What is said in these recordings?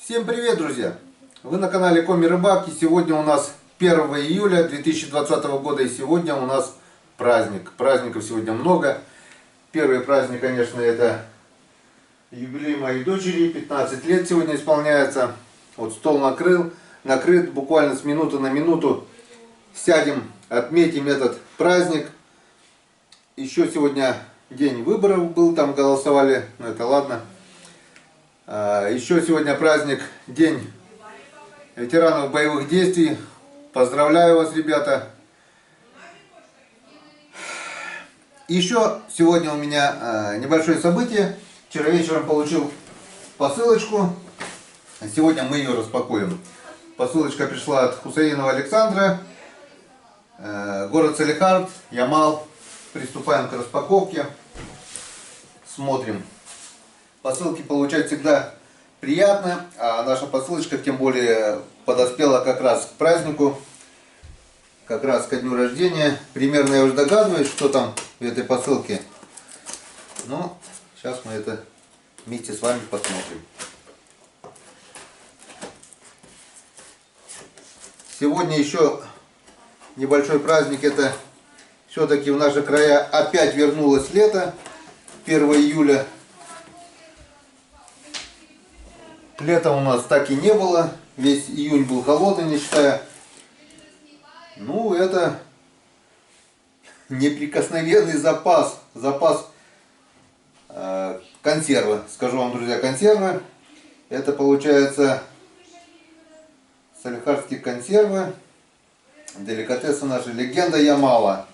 Всем привет, друзья! Вы на канале Коми Рыбалки. Сегодня у нас 1 июля 2020 года, и сегодня у нас праздник. Праздников сегодня много. Первый праздник, конечно, это юбилей моей дочери. 15 лет сегодня исполняется. Вот стол накрыт, буквально с минуты на минуту сядем, отметим этот праздник. Еще сегодня день выборов был, там голосовали, но это ладно. Еще сегодня праздник, день ветеранов боевых действий. Поздравляю вас, ребята. Еще сегодня у меня небольшое событие. Вчера вечером получил посылочку. Сегодня мы ее распакуем. Посылочка пришла от Хусаинова Александра. Город Салехард, Ямал. Приступаем к распаковке. Смотрим. Посылки получать всегда приятно, а наша посылочка тем более подоспела как раз к празднику, как раз ко дню рождения. Примерно я уже догадываюсь, что там в этой посылке. Но сейчас мы это вместе с вами посмотрим. Сегодня еще небольшой праздник, это все-таки в наши края опять вернулось лето, 1 июля. Лета у нас так и не было, весь июнь был холодный, не считая. Ну, это неприкосновенный запас консервы. Скажу вам, друзья, консервы. Это получается салехардские консервы, деликатесы наши, легенда Ямала.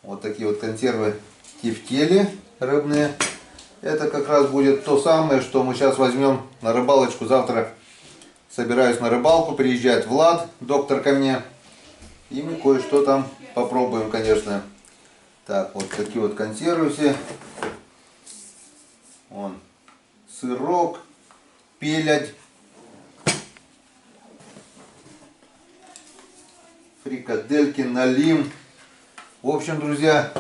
Вот такие вот консервы тефтели рыбные. Это как раз будет то самое, что мы сейчас возьмем на рыбалочку. Завтра собираюсь на рыбалку, приезжает Влад, доктор, ко мне. И мы кое-что там попробуем, конечно. Так, вот такие вот консервы все. Вон, сырок, пелядь, фрикадельки, налим. В общем, друзья,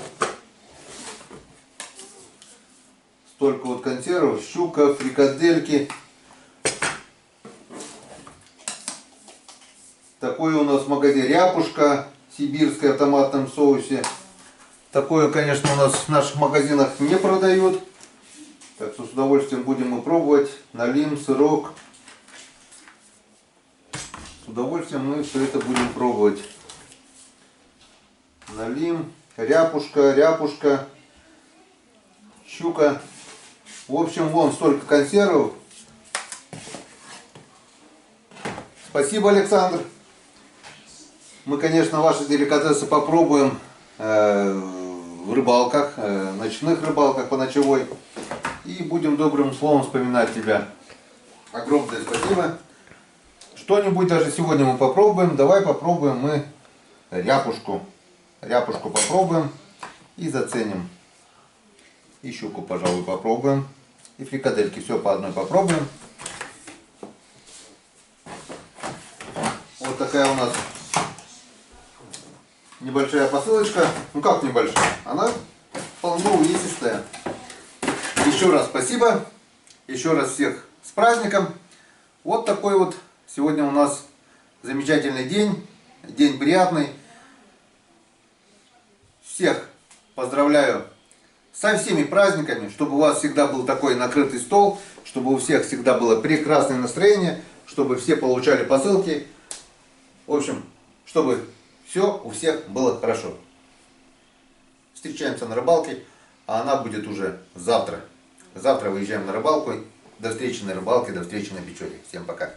столько вот консервов, щука, фрикадельки. Такой у нас в магазине ряпушка сибирская в томатном соусе. Такое, конечно, у нас в наших магазинах не продают. Так что с удовольствием будем мы пробовать. Налим, сырок. С удовольствием мы все это будем пробовать. Налим, ряпушка, щука. В общем, вон столько консервов. Спасибо, Александр. Мы, конечно, ваши деликатесы попробуем в рыбалках, ночных рыбалках по ночевой. И будем добрым словом вспоминать тебя. Огромное спасибо. Что-нибудь даже сегодня мы попробуем. Давай попробуем мы ряпушку. Ряпушку попробуем и заценим. И щуку, пожалуй, попробуем. И фрикадельки. Все по одной попробуем. Вот такая у нас небольшая посылочка. Ну как небольшая? Она вполне увесистая. Еще раз спасибо. Еще раз всех с праздником. Вот такой вот сегодня у нас замечательный день. День приятный. Всех поздравляю со всеми праздниками, чтобы у вас всегда был такой накрытый стол, чтобы у всех всегда было прекрасное настроение, чтобы все получали посылки. В общем, чтобы все у всех было хорошо. Встречаемся на рыбалке, а она будет уже завтра. Завтра выезжаем на рыбалку. До встречи на рыбалке, до встречи на печоре. Всем пока.